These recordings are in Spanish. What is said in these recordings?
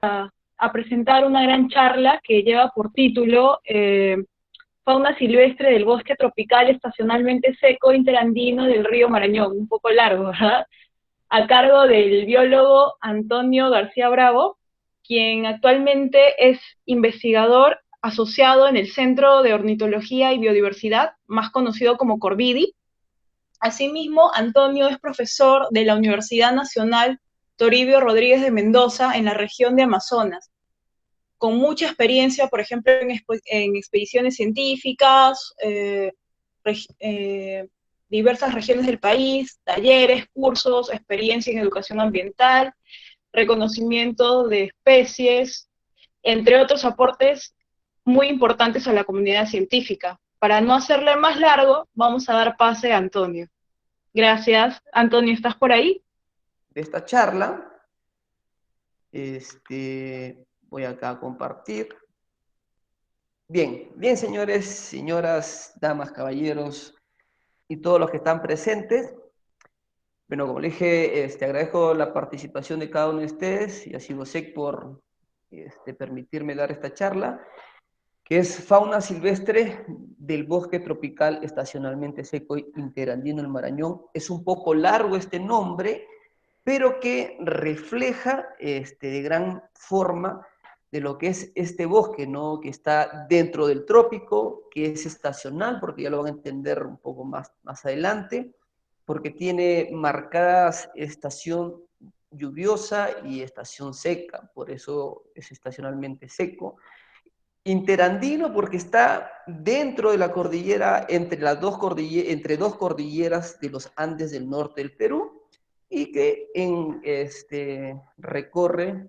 a presentar una gran charla que lleva por título Fauna silvestre del bosque tropical estacionalmente seco interandino del río Marañón, un poco largo, ¿verdad? A cargo del biólogo Antonio García Bravo, quien actualmente es investigador asociado en el Centro de Ornitología y Biodiversidad, más conocido como Corvidi. Asimismo, Antonio es profesor de la Universidad Nacional Toribio Rodríguez de Mendoza en la región de Amazonas, con mucha experiencia, por ejemplo, en expediciones científicas, diversas regiones del país, talleres, cursos, experiencia en educación ambiental, reconocimiento de especies, entre otros aportes muy importantes a la comunidad científica. Para no hacerle más largo, vamos a dar pase a Antonio. Gracias. Antonio, ¿estás por ahí? De esta charla. Voy acá a compartir. Bien, bien, señores, señoras, damas, caballeros y todos los que están presentes. Bueno, como le dije, agradezco la participación de cada uno de ustedes y a Cibosec por permitirme dar esta charla, que es Fauna silvestre del bosque tropical estacionalmente seco interandino del Marañón. Es un poco largo este nombre, pero que refleja de gran forma de lo que es este bosque, ¿no? Que está dentro del trópico, que es estacional, porque ya lo van a entender un poco más adelante, porque tiene marcadas estación lluviosa y estación seca, por eso es estacionalmente seco. Interandino porque está dentro de la cordillera, entre dos cordilleras de los Andes del norte del Perú, y que recorre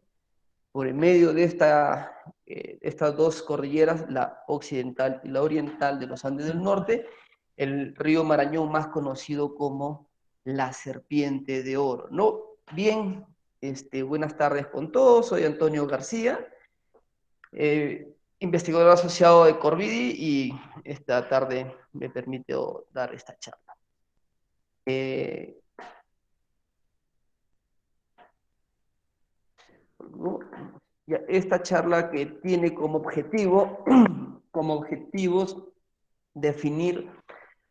por el medio de estas dos cordilleras, la occidental y la oriental de los Andes del norte, el río Marañón, más conocido como la Serpiente de Oro, ¿no? Bien, buenas tardes con todos, soy Antonio García, investigador asociado de Corvidi, y esta tarde me permito dar esta charla. ¿No? Esta charla que tiene como objetivo, como objetivos, definir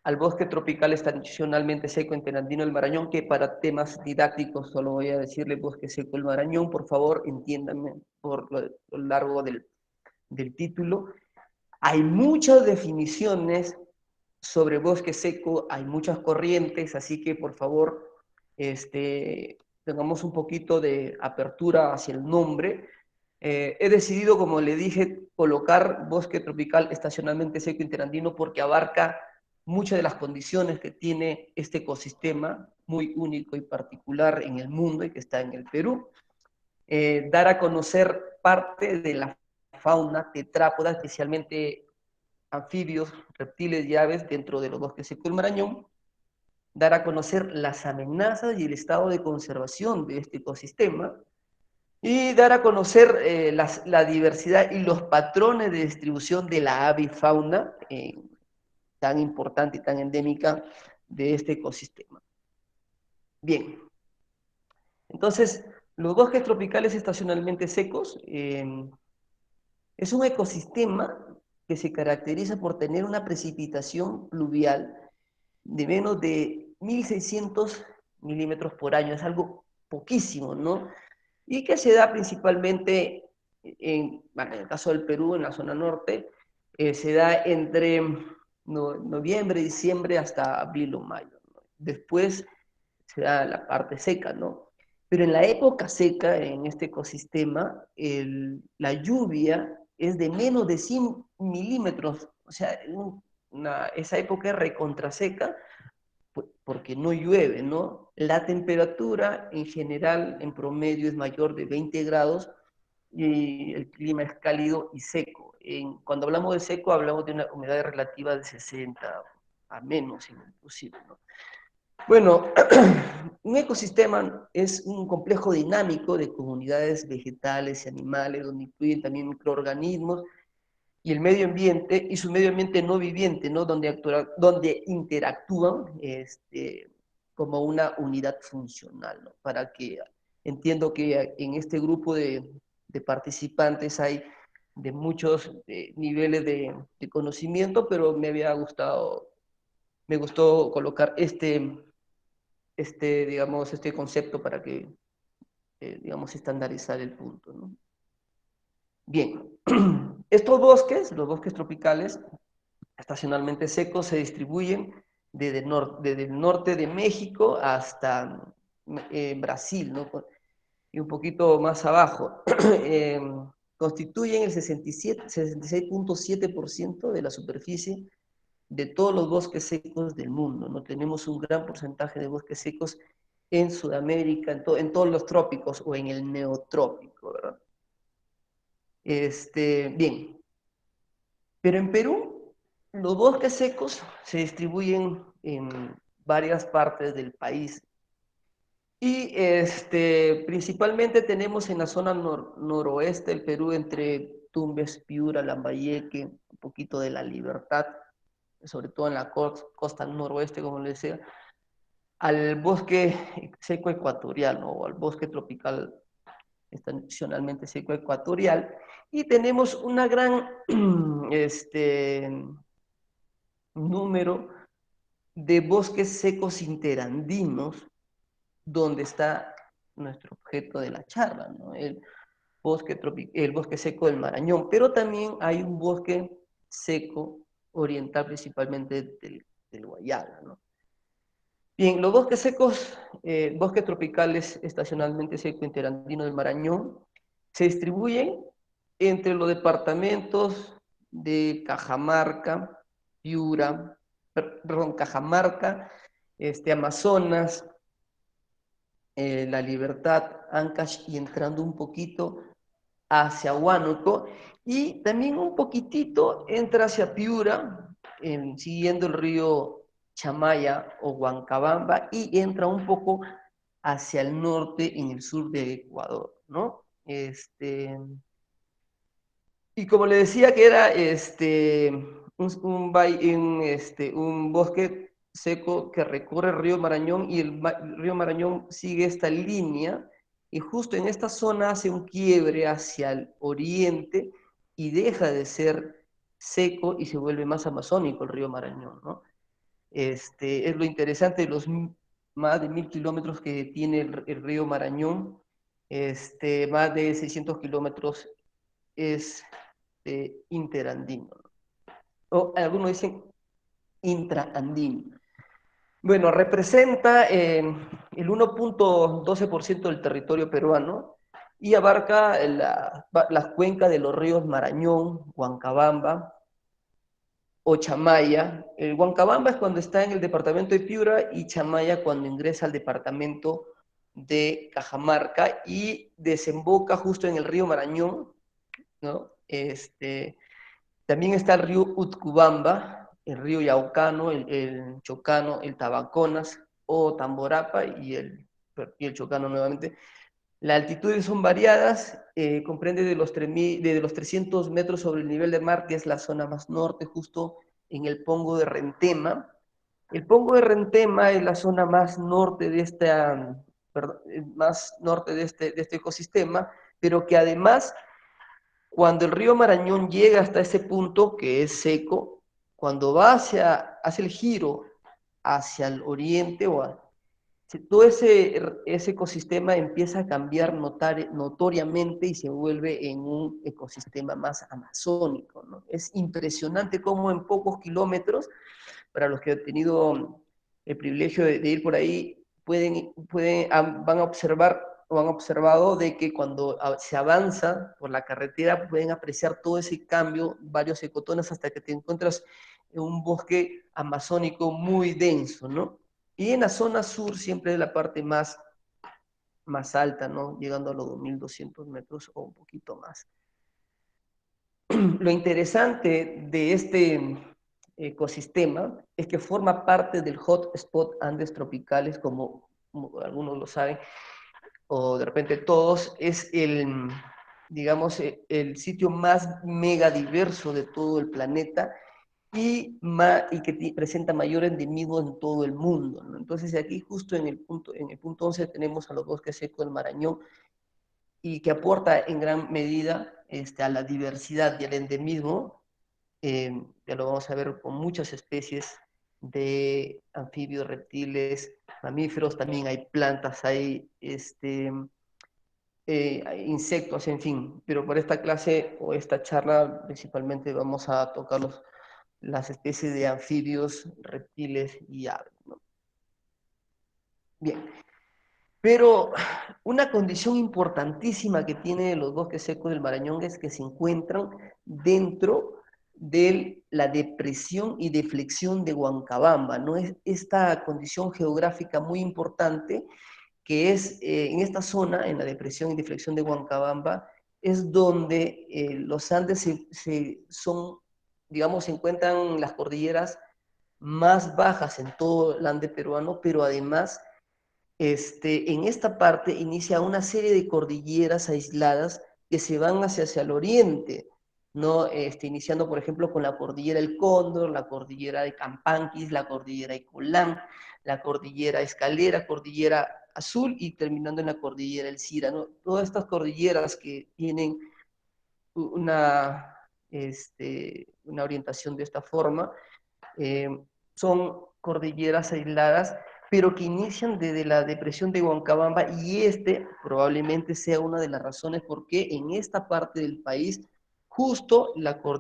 al bosque tropical estacionalmente seco interandino del Marañón, que para temas didácticos solo voy a decirle bosque seco del Marañón, por favor, entiéndanme por lo largo del título. Hay muchas definiciones sobre bosque seco, hay muchas corrientes, así que por favor, tengamos un poquito de apertura hacia el nombre. He decidido, como le dije, colocar bosque tropical estacionalmente seco interandino porque abarca muchas de las condiciones que tiene este ecosistema muy único y particular en el mundo y que está en el Perú. Dar a conocer parte de la fauna tetrápoda, especialmente anfibios, reptiles y aves dentro de los bosques secos del Marañón, dar a conocer las amenazas y el estado de conservación de este ecosistema, y dar a conocer la diversidad y los patrones de distribución de la avifauna tan importante y tan endémica de este ecosistema. Bien, entonces, los bosques tropicales estacionalmente secos es un ecosistema que se caracteriza por tener una precipitación pluvial de menos de 1.600 milímetros por año. Es algo poquísimo, ¿no? Y que se da principalmente bueno, en el caso del Perú, en la zona norte, se da entre noviembre, diciembre hasta abril o mayo, ¿no? Después se da la parte seca, ¿no? Pero en la época seca, en este ecosistema, la lluvia es de menos de 100 milímetros, o sea, esa época es recontraseca porque no llueve, ¿no? La temperatura en general, en promedio, es mayor de 20 grados y el clima es cálido y seco. Cuando hablamos de seco, hablamos de una humedad relativa de 60 a menos, inclusive, ¿no? Bueno, un ecosistema es un complejo dinámico de comunidades vegetales y animales, donde incluyen también microorganismos y el medio ambiente y su medio ambiente no viviente, ¿no? Donde interactúan como una unidad funcional, ¿no? Para que entiendo que en este grupo de participantes, hay de muchos niveles de conocimiento, pero me gustó colocar digamos, este concepto para que, digamos, estandarizar el punto, ¿no? Bien, estos bosques, los bosques tropicales, estacionalmente secos, se distribuyen desde el norte de México hasta Brasil, ¿no? Y un poquito más abajo. eh, Constituyen el 66.7% de la superficie de todos los bosques secos del mundo, ¿no? Tenemos un gran porcentaje de bosques secos en Sudamérica, en todos los trópicos o en el neotrópico, ¿verdad? Bien, pero en Perú los bosques secos se distribuyen en varias partes del país. Y principalmente tenemos en la zona noroeste del Perú, entre Tumbes, Piura, Lambayeque, un poquito de La Libertad, sobre todo en la costa noroeste, como les decía, al bosque seco ecuatorial, ¿no? O al bosque tropical estacionalmente seco ecuatorial. Y tenemos una gran número de bosques secos interandinos, donde está nuestro objeto de la charla, ¿no? El bosque seco del Marañón, pero también hay un bosque seco oriental, principalmente del Guayana, ¿no? Bien, los bosques secos, bosques tropicales estacionalmente seco interandino del Marañón, se distribuyen entre los departamentos de Cajamarca, Piura, perdón, Cajamarca, Amazonas, La Libertad, Ancash y entrando un poquito hacia Huánuco y también un poquitito entra hacia Piura, siguiendo el río Chamaya o Huancabamba y entra un poco hacia el norte en el sur de Ecuador, ¿no? Y como le decía que era un bosque seco que recorre el río Marañón y el río Marañón sigue esta línea y justo en esta zona hace un quiebre hacia el oriente y deja de ser seco y se vuelve más amazónico el río Marañón, ¿no? Es lo interesante de los más de 1.000 kilómetros que tiene el río Marañón, más de 600 kilómetros es interandino, o algunos dicen intraandino. Bueno, representa el 1.12% del territorio peruano y abarca las cuencas de los ríos Marañón, Huancabamba o Chamaya. El Huancabamba es cuando está en el departamento de Piura y Chamaya cuando ingresa al departamento de Cajamarca y desemboca justo en el río Marañón, ¿no? También está el río Utcubamba, el río Yaucano, el Chocano, el Tabaconas o Tamborapa y el Chocano nuevamente. Las altitudes son variadas, comprende desde los 300 metros sobre el nivel del mar, que es la zona más norte, justo en el Pongo de Rentema. El Pongo de Rentema es la zona más norte más norte de este ecosistema, pero que además cuando el río Marañón llega hasta ese punto que es seco, cuando hace el giro hacia el oriente todo ese ecosistema empieza a cambiar notoriamente y se vuelve en un ecosistema más amazónico, ¿no? Es impresionante cómo en pocos kilómetros, para los que han tenido el privilegio de ir por ahí, van a observar o han observado de que cuando se avanza por la carretera pueden apreciar todo ese cambio, varios ecotones, hasta que te encuentras en un bosque amazónico muy denso, ¿no? Y en la zona sur siempre es la parte más alta, ¿no? Llegando a los 2.200 metros o un poquito más. Lo interesante de este ecosistema es que forma parte del hotspot Andes tropicales, como algunos lo saben, o de repente todos, es digamos, sitio más mega diverso de todo el planeta y que presenta mayor endemismo en todo el mundo, ¿no? Entonces aquí justo en el punto 11 tenemos a los bosques secos del Marañón, y que aporta en gran medida a la diversidad y al endemismo. Ya lo vamos a ver con muchas especies de anfibios, reptiles, mamíferos, también hay plantas, hay insectos, en fin. Pero por esta clase o esta charla principalmente vamos a tocar las especies de anfibios, reptiles y aves, ¿no? Bien, pero una condición importantísima que tiene los bosques secos del Marañón es que se encuentran dentro de la depresión y deflexión de Huancabamba, ¿no? Es esta condición geográfica muy importante que es en esta zona, en la depresión y deflexión de Huancabamba, es donde los Andes son, digamos, se encuentran las cordilleras más bajas en todo el Ande peruano, pero además en esta parte inicia una serie de cordilleras aisladas que se van hacia el oriente, ¿no? Iniciando, por ejemplo, con la cordillera del Cóndor, la cordillera de Campanquis, la cordillera de Colán, la cordillera Escalera, cordillera Azul y terminando en la cordillera del Sira, ¿no? Todas estas cordilleras que tienen una, una orientación de esta forma, eh, son cordilleras aisladas, pero que inician desde la depresión de Huancabamba y probablemente sea una de las razones por qué en esta parte del país justo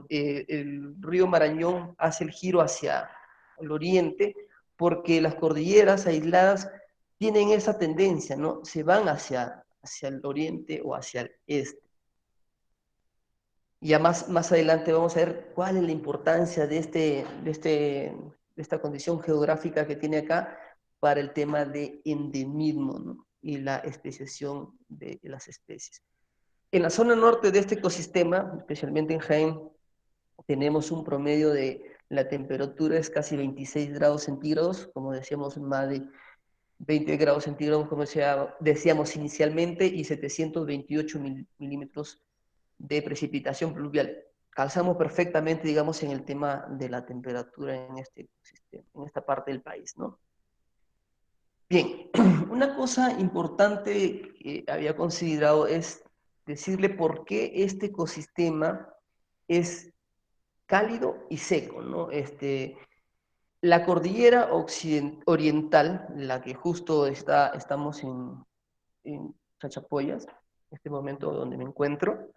el río Marañón hace el giro hacia el oriente, porque las cordilleras aisladas tienen esa tendencia, ¿no? Se van hacia el oriente o hacia el este. Ya más adelante vamos a ver cuál es la importancia de esta condición geográfica que tiene acá para el tema de endemismo, ¿no? Y la especiación de las especies. En la zona norte de este ecosistema, especialmente en Jaén, tenemos un promedio de la temperatura es casi 26 grados centígrados, como decíamos, más de 20 grados centígrados, como decíamos inicialmente, y 728 milímetros de precipitación pluvial. Calzamos perfectamente, digamos, en el tema de la temperatura en este ecosistema, en esta parte del país, ¿no? Bien, una cosa importante que había considerado es decirle por qué este ecosistema es cálido y seco, ¿no? La cordillera oriental, la que justo estamos en Chachapoyas, en este momento donde me encuentro,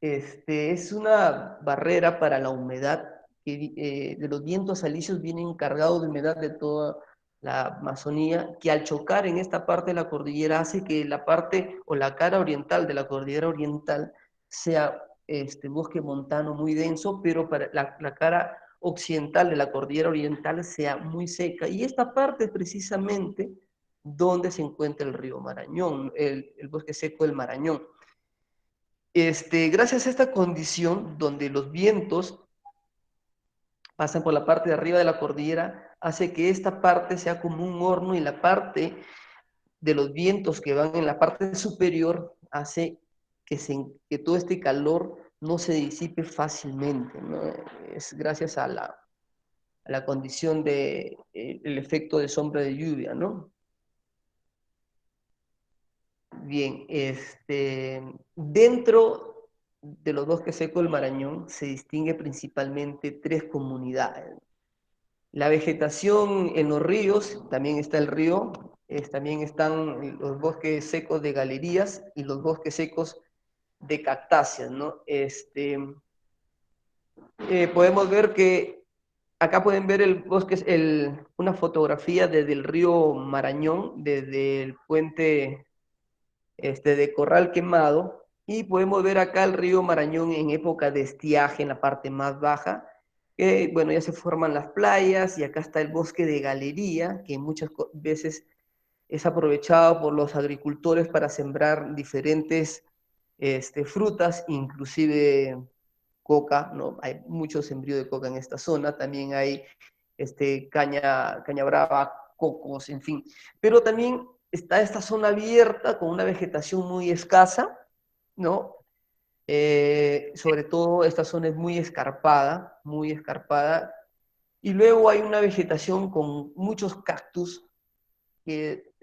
es una barrera para la humedad, de los vientos alisios vienen cargados de humedad de toda la Amazonía, que al chocar en esta parte de la cordillera hace que la parte o la cara oriental de la cordillera oriental sea bosque montano muy denso, pero para la cara occidental de la cordillera oriental sea muy seca. Y esta parte es precisamente donde se encuentra el río Marañón, el bosque seco del Marañón. Gracias a esta condición, donde los vientos pasan por la parte de arriba de la cordillera, hace que esta parte sea como un horno y la parte de los vientos que van en la parte superior hace que todo este calor no se disipe fácilmente, ¿no? Es gracias a la condición de el efecto de sombra de lluvia, ¿no? Bien, dentro de los bosques secos del Marañón se distingue principalmente tres comunidades. La vegetación en los ríos, también está el río, también están los bosques secos de galerías y los bosques secos de cactáceas, ¿no? Podemos ver que acá pueden ver el bosque, una fotografía desde el río Marañón, desde el puente de Corral Quemado, y podemos ver acá el río Marañón en época de estiaje, en la parte más baja, que bueno, ya se forman las playas, y acá está el bosque de galería, que muchas veces es aprovechado por los agricultores para sembrar diferentes frutas, inclusive coca, ¿no? Hay mucho sembrío de coca en esta zona, también hay caña brava, cocos, en fin. Pero también está esta zona abierta con una vegetación muy escasa, ¿no? Sobre todo esta zona es muy escarpada, muy escarpada. Y luego hay una vegetación con muchos cactus, que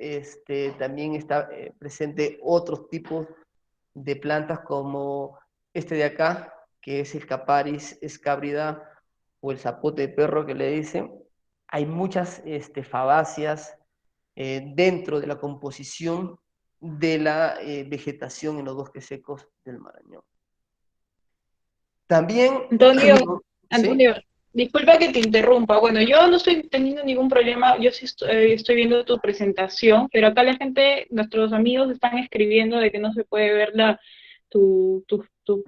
también está presente otros tipos de plantas como este de acá, que es el Caparis escabrida o el zapote de perro que le dicen. Hay muchas fabáceas dentro de la composición de la vegetación en los bosques secos del Marañón. También, Antonio, ¿sí? Antonio, disculpa que te interrumpa. Bueno, yo no estoy teniendo ningún problema, yo sí estoy viendo tu presentación, pero acá la gente, nuestros amigos están escribiendo de que no se puede ver tu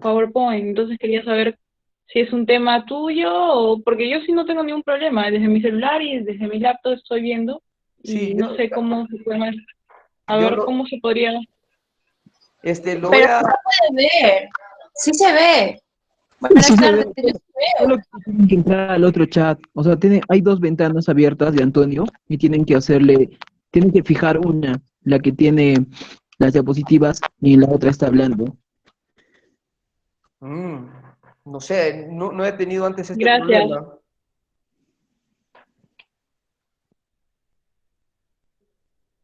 PowerPoint, entonces quería saber si es un tema tuyo o porque yo sí no tengo ningún problema, desde mi celular y desde mi laptop estoy viendo Sí, y no sé cómo se puede, a yo ver lo, cómo se podría. lo voy Pero a... no se puede ver. Sí se ve. Sí Buenas se tardes, ve, yo sí veo. solo que tienen que entrar al otro chat. O sea, hay dos ventanas abiertas de Antonio y tienen que fijar una, la que tiene las diapositivas y la otra está hablando. Mm, no sé, no he tenido antes este Gracias. problema.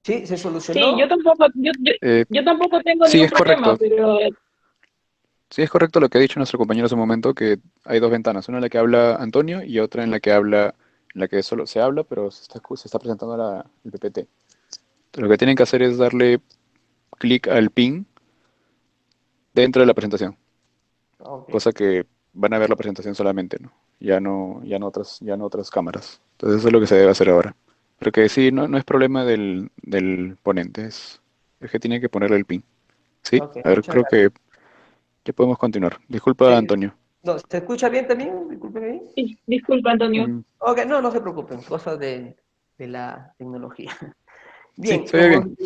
¿Sí? ¿Se Sí, solucionó? yo tampoco tengo Sí, ningún es problema, correcto. pero Sí, es correcto lo que ha dicho nuestro compañero hace un momento, que hay dos ventanas, una en la que habla Antonio y otra en la que solo se habla, pero se está presentando el PPT. Entonces, lo que tienen que hacer es darle clic al pin dentro de la presentación, Ok. cosa que van a ver la presentación solamente, ¿no? Ya no otras cámaras. Entonces eso es lo que se debe hacer ahora. Pero que sí, no es problema del ponente, es que tiene que ponerle el pin. Sí, Ok, a ver, muchas creo gracias. que ya podemos continuar. Disculpa, Sí. Antonio. No, ¿se escucha bien también? Discúlpeme ahí. disculpa, Antonio. Mm, Ok, no se preocupen, cosas de la tecnología. sí, Bien, se ve bien.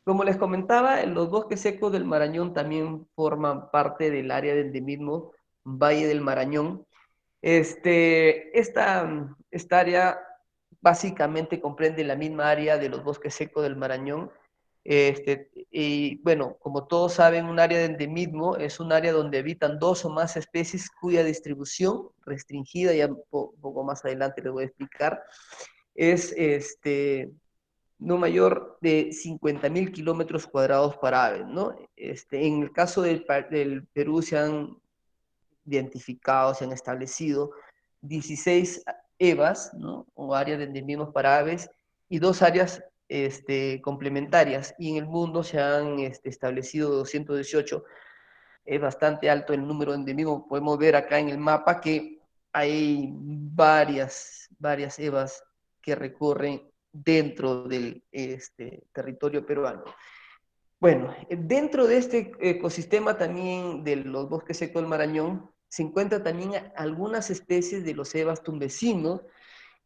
como les comentaba, los bosques secos del Marañón también forman parte del área de endemismo Valle del Marañón. Esta área básicamente comprende la misma área de los bosques secos del Marañón. Y bueno, como todos saben, un área de endemismo es un área donde habitan dos o más especies cuya distribución restringida, ya un poco más adelante les voy a explicar, es no mayor de 50.000 kilómetros cuadrados para aves, ¿no? En el caso del Perú se han identificado, se han establecido 16 EVAs, ¿no? O áreas de endemismos para aves, y dos áreas complementarias, y en el mundo se han establecido 218. Es bastante alto el número de endemismos. Podemos ver acá en el mapa que hay varias EVAs que recorren dentro del territorio peruano. Bueno, dentro de este ecosistema también de los bosques secos del Marañón se encuentran también algunas especies de los cebas tumbesinos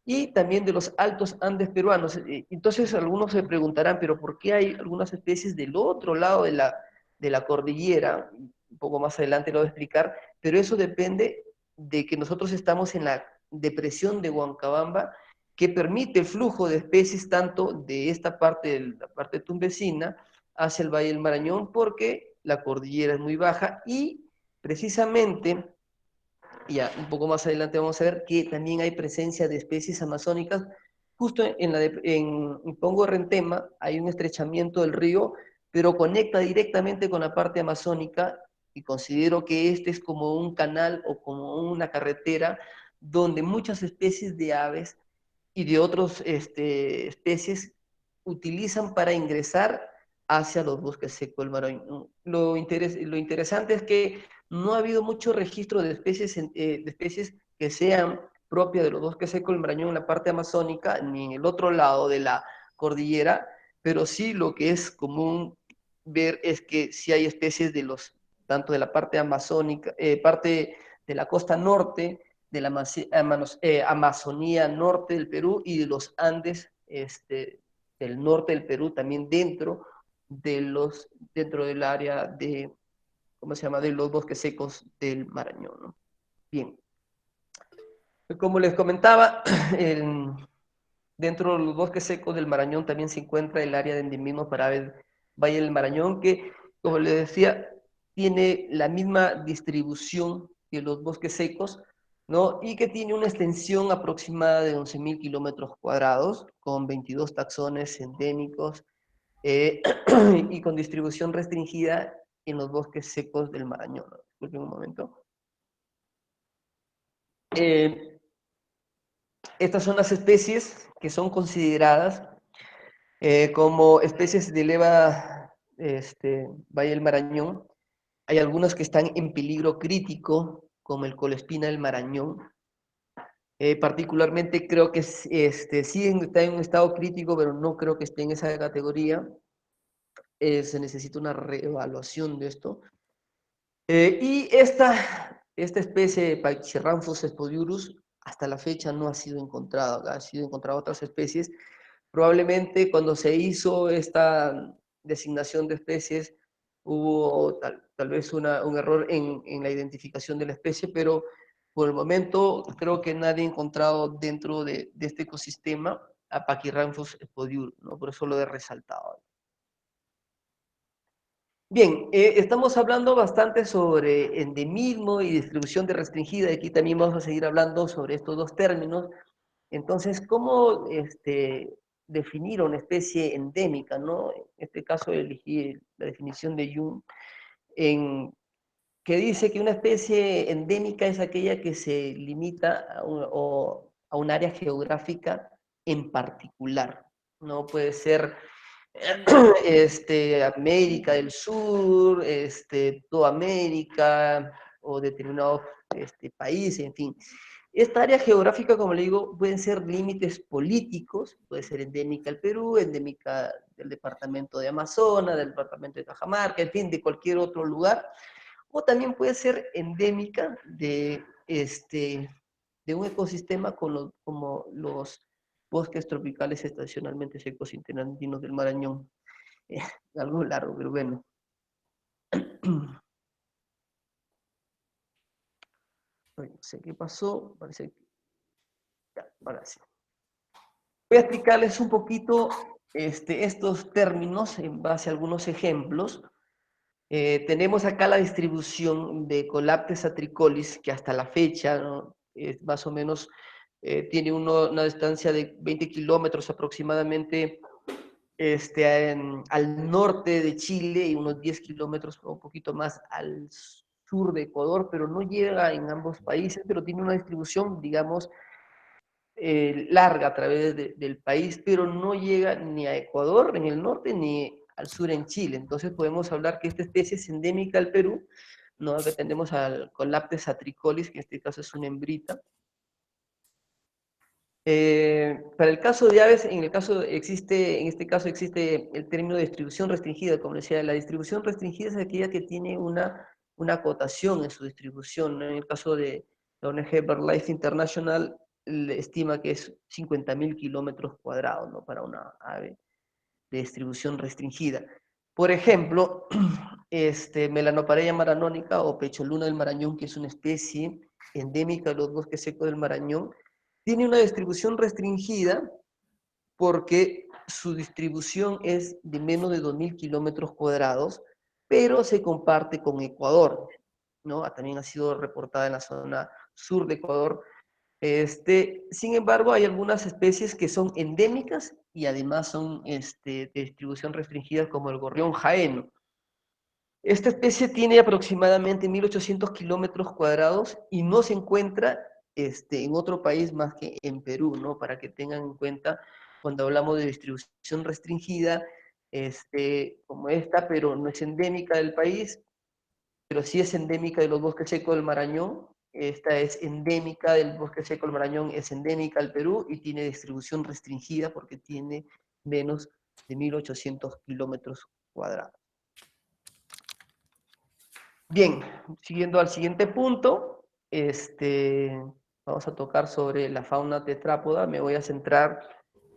y también de los altos Andes peruanos. Entonces algunos se preguntarán, pero ¿por qué hay algunas especies del otro lado de la cordillera? Un poco más adelante lo voy a explicar, pero eso depende de que nosotros estamos en la depresión de Huancabamba, que permite el flujo de especies tanto de esta parte, de la parte tumbesina, hacia el Valle del Marañón, porque la cordillera es muy baja y precisamente ya un poco más adelante vamos a ver que también hay presencia de especies amazónicas. Justo en Pongo Rentema hay un estrechamiento del río, pero conecta directamente con la parte amazónica y considero que este es como un canal o como una carretera donde muchas especies de aves y de otras especies utilizan para ingresar hacia los bosques secos del Marañón. Lo interesante es que no ha habido mucho registro de especies que sean propias de los bosques secos del Marañón en la parte amazónica, ni en el otro lado de la cordillera, pero sí lo que es común ver es que sí hay especies tanto de la parte amazónica, parte de la costa norte, de la Amazonía norte del Perú y de los Andes del norte del Perú, también dentro del área de, ¿cómo se llama?, de los bosques secos del Marañón, ¿no? Bien, como les comentaba, dentro de los bosques secos del Marañón también se encuentra el área de endemismo para aves Valle del Marañón, que, como les decía, tiene la misma distribución que los bosques secos, ¿no? Y que tiene una extensión aproximada de 11.000 kilómetros cuadrados, con 22 taxones endémicos, y con distribución restringida en los bosques secos del Marañón. Disculpen un momento. Estas son las especies que son consideradas como especies de leva Valle del Marañón. Hay algunas que están en peligro crítico, como el colespina del Marañón. Particularmente creo que sí está en un estado crítico, pero no creo que esté en esa categoría. Se necesita una reevaluación de esto. Y esta especie, Pachyrhamphus spodiurus, hasta la fecha no ha sido encontrada. Ha sido encontrada otras especies. Probablemente cuando se hizo esta designación de especies, hubo tal vez un error en la identificación de la especie, pero por el momento creo que nadie ha encontrado dentro de este ecosistema a Pachyrhamphus spodiurus, ¿no? Por eso lo he resaltado. Bien, estamos hablando bastante sobre endemismo y distribución de restringida, y aquí también vamos a seguir hablando sobre estos dos términos. Entonces, ¿cómo definir una especie endémica, ¿no? En este caso elegí la definición de Jung, que dice que una especie endémica es aquella que se limita a un área geográfica en particular. No puede ser América del Sur, toda América o determinados países, en fin. Esta área geográfica, como le digo, pueden ser límites políticos, puede ser endémica del Perú, endémica del departamento de Amazonas, del departamento de Cajamarca, en fin, de cualquier otro lugar, o también puede ser endémica de un ecosistema como los bosques tropicales estacionalmente secos interandinos del Marañón. Algo largo, pero bueno. No sé qué pasó, parece que ya, ahora sí. Voy a explicarles un poquito estos términos en base a algunos ejemplos. Tenemos acá la distribución de Colaptes atricolis, que hasta la fecha, ¿no? Más o menos tiene una distancia de 20 kilómetros aproximadamente al norte de Chile y unos 10 kilómetros o un poquito más al sur de Ecuador, pero no llega en ambos países, pero tiene una distribución, digamos, larga a través del país, pero no llega ni a Ecuador en el norte ni al sur en Chile. Entonces podemos hablar que esta especie es endémica al Perú, ¿no? Acá tenemos al Colaptes atricolis, que en este caso es una hembrita. Para el caso de aves, en este caso existe el término de distribución restringida. Como decía, la distribución restringida es aquella que tiene una acotación en su distribución, ¿no? En el caso de la ONG BirdLife International, estima que es 50.000 kilómetros cuadrados, ¿no? Para una ave de distribución restringida. Por ejemplo, Melanopareia maranónica o pecholuna del Marañón, que es una especie endémica de los bosques secos del Marañón, tiene una distribución restringida porque su distribución es de menos de 2.000 kilómetros cuadrados, pero se comparte con Ecuador, ¿no? También ha sido reportada en la zona sur de Ecuador. Sin embargo, hay algunas especies que son endémicas y además son de distribución restringida, como el gorrión jaeno. Esta especie tiene aproximadamente 1.800 kilómetros cuadrados y no se encuentra en otro país más que en Perú, ¿no? Para que tengan en cuenta cuando hablamos de distribución restringida, como esta, pero no es endémica del país, pero sí es endémica de los bosques secos del Marañón. Esta es endémica del bosque seco del Marañón, es endémica al Perú y tiene distribución restringida porque tiene menos de 1.800 kilómetros cuadrados. Bien, siguiendo al siguiente punto, vamos a tocar sobre la fauna tetrápoda. Me voy a centrar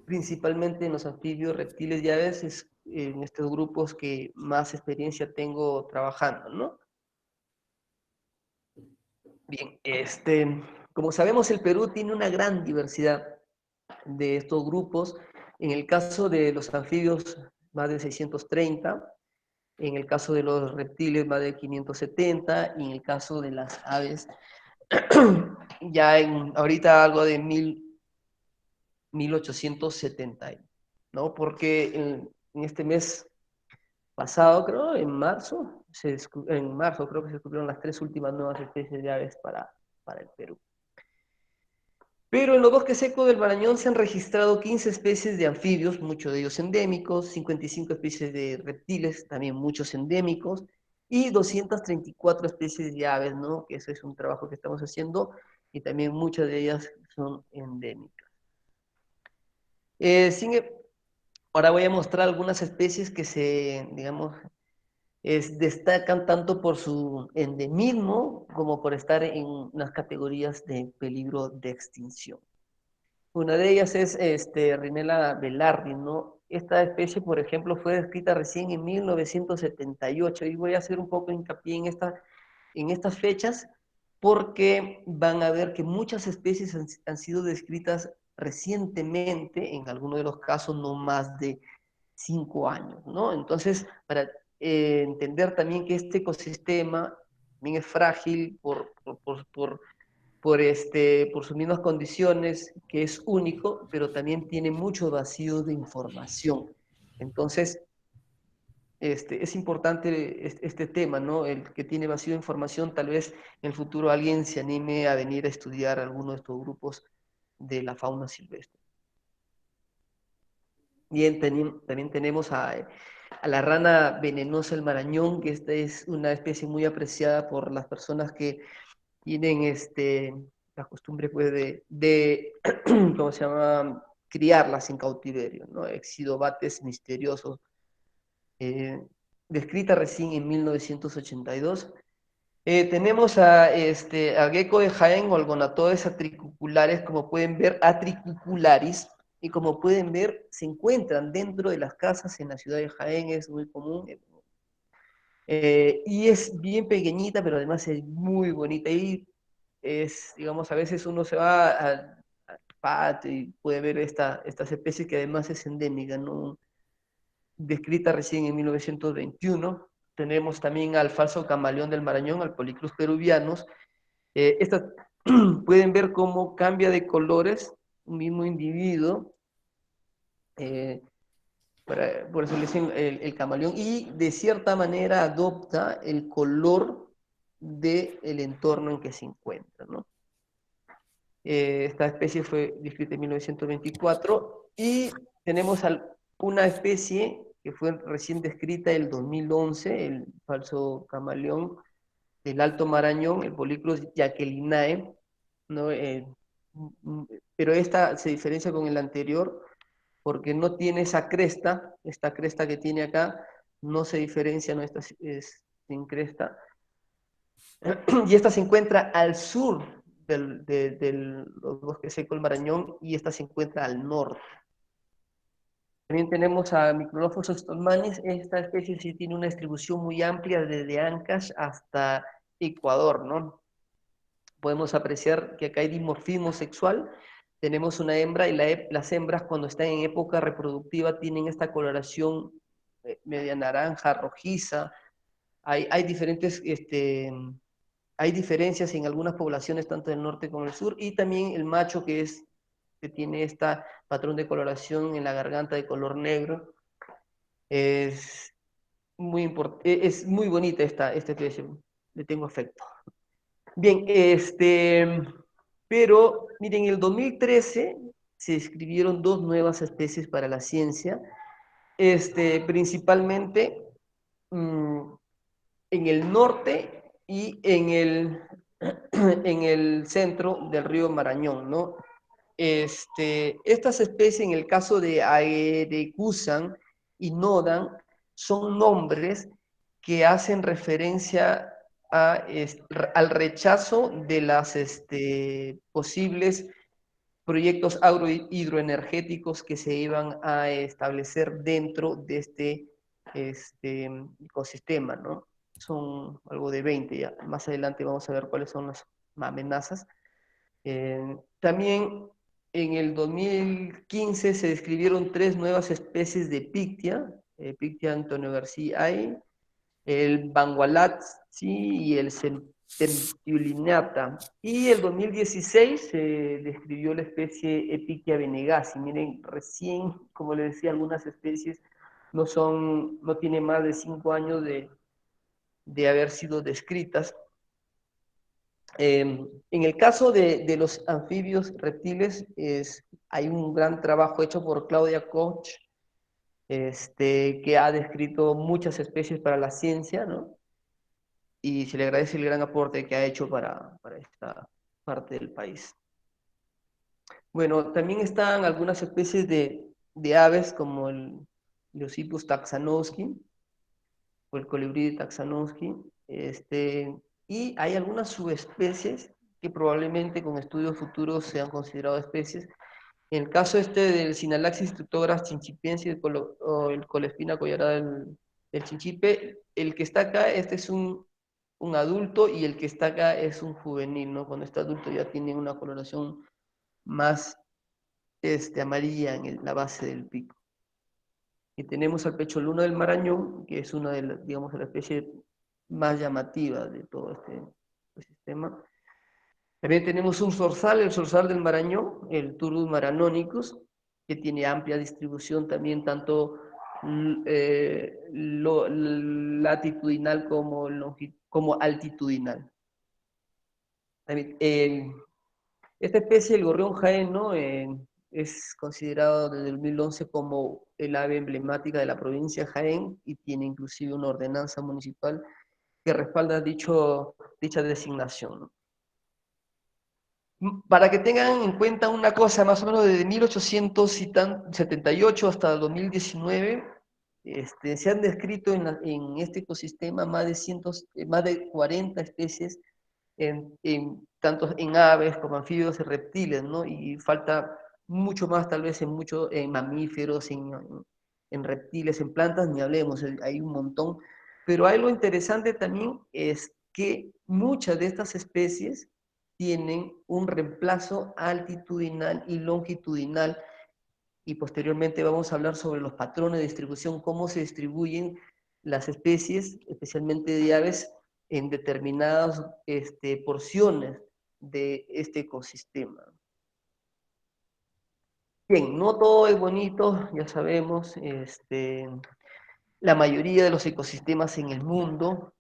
principalmente en los anfibios, reptiles y aves, en estos grupos que más experiencia tengo trabajando, ¿no? Bien, como sabemos, el Perú tiene una gran diversidad de estos grupos. En el caso de los anfibios, más de 630. En el caso de los reptiles, más de 570. Y en el caso de las aves, ya ahorita algo de 1.870, ¿no? Porque en este mes pasado, creo, en marzo, en marzo creo que se descubrieron las 3 últimas nuevas especies de aves para el Perú. Pero en los bosques secos del Marañón se han registrado 15 especies de anfibios, muchos de ellos endémicos, 55 especies de reptiles, también muchos endémicos, y 234 especies de aves, ¿no? Que ese es un trabajo que estamos haciendo, y también muchas de ellas son endémicas. Ahora voy a mostrar algunas especies que se, digamos, destacan tanto por su endemismo como por estar en las categorías de peligro de extinción. Una de ellas es Rhinella velardi, ¿no? Esta especie, por ejemplo, fue descrita recién en 1978 y voy a hacer un poco hincapié en estas fechas porque van a ver que muchas especies han sido descritas recientemente, en algunos de los casos no más de 5 años, ¿no? Entonces, para entender también que este ecosistema también es frágil por sus mismas condiciones, que es único, pero también tiene mucho vacío de información. Entonces, es importante este tema, ¿no? El que tiene vacío de información, tal vez en el futuro alguien se anime a venir a estudiar alguno de estos grupos de la fauna silvestre. Bien, también tenemos a la rana venenosa del Marañón, que esta es una especie muy apreciada por las personas que tienen la costumbre pues, ¿cómo se llama? Criarlas en cautiverio, ¿no? Exidobates misteriosos, descrita recién en 1982. Tenemos a gecko de Jaén o algonatodes atriculares, como pueden ver, atricularis, y como pueden ver, se encuentran dentro de las casas en la ciudad de Jaén, es muy común. Y es bien pequeñita, pero además es muy bonita. Y digamos, a veces uno se va al patio y puede ver estas especies que además es endémica, ¿no? Descrita recién en 1921. Tenemos también al falso camaleón del Marañón, al Polycrus peruvianus. Estas pueden ver cómo cambia de colores un mismo individuo. Por eso le dicen el camaleón, y de cierta manera adopta el color del entorno en que se encuentra, ¿no? Esta especie fue descrita en 1924 y tenemos una especie que fue recién descrita en el 2011, el falso camaleón del Alto Marañón, el Polycrus jacquelinae, ¿no? Pero esta se diferencia con el anterior porque no tiene esa cresta, esta cresta que tiene acá, no se diferencia, no es sin cresta, y esta se encuentra al sur del bosque seco del Marañón, y esta se encuentra al norte. También tenemos a Microlophus stolmanis. Esta especie sí tiene una distribución muy amplia desde Ancash hasta Ecuador, ¿no? Podemos apreciar que acá hay dimorfismo sexual. Tenemos una hembra y las hembras cuando están en época reproductiva tienen esta coloración media naranja, rojiza. Hay hay diferencias en algunas poblaciones, tanto del norte como del sur, y también el macho que tiene este patrón de coloración en la garganta de color negro. Es es muy bonita esta especie, le tengo afecto. Bien, pero miren, en el 2013 se describieron 2 nuevas especies para la ciencia, principalmente en el norte y en el centro del río Marañón, ¿no? Estas especies, en el caso de Aerecusan y Nodan, son nombres que hacen referencia al rechazo de las posibles proyectos hidroenergéticos que se iban a establecer dentro de este ecosistema, ¿no? Son algo de 20 ya. Más adelante vamos a ver cuáles son las amenazas. También en el 2015 se describieron 3 nuevas especies de Pictia, Pictia Antonio García, el Bangualatzi y el Centulinata. Y el 2016 se describió la especie Epictia venegasi. Miren, recién, como les decía, algunas especies no tienen más de 5 años de haber sido descritas. En el caso de los anfibios reptiles, hay un gran trabajo hecho por Claudia Koch, que ha descrito muchas especies para la ciencia, ¿no? Y se le agradece el gran aporte que ha hecho para esta parte del país. Bueno, también están algunas especies de aves como el Leucippus taxanowski o el colibrí taxanowski, y hay algunas subespecies que probablemente con estudios futuros sean consideradas especies. En el caso del Sinalaxis tutoras chinchipense o el Colespina collarada del chinchipe, el que está acá, este es un adulto y el que está acá es un juvenil, ¿no? Cuando está adulto ya tiene una coloración más amarilla en la base del pico. Y tenemos al pecholuna del Marañón, que es una de las, digamos, de la especie más llamativa de todo este ecosistema. También tenemos un zorzal, el zorzal del Marañón, el Turdus maranonicus, que tiene amplia distribución también, tanto latitudinal como altitudinal. También, esta especie, el gorrión jaén, ¿no? Es considerado desde el 2011 como el ave emblemática de la provincia de Jaén y tiene inclusive una ordenanza municipal que respalda dicha designación, ¿no? Para que tengan en cuenta una cosa, más o menos desde 1878 hasta 2019, se han descrito en este ecosistema más de 40 especies, tanto en aves como anfibios y reptiles, ¿no? Y falta mucho más tal vez en mamíferos, en reptiles, en plantas, ni hablemos, hay un montón. Pero algo interesante también es que muchas de estas especies tienen un reemplazo altitudinal y longitudinal, y posteriormente vamos a hablar sobre los patrones de distribución, cómo se distribuyen las especies, especialmente de aves, en determinadas porciones de este ecosistema. Bien, no todo es bonito, ya sabemos, la mayoría de los ecosistemas en el mundo,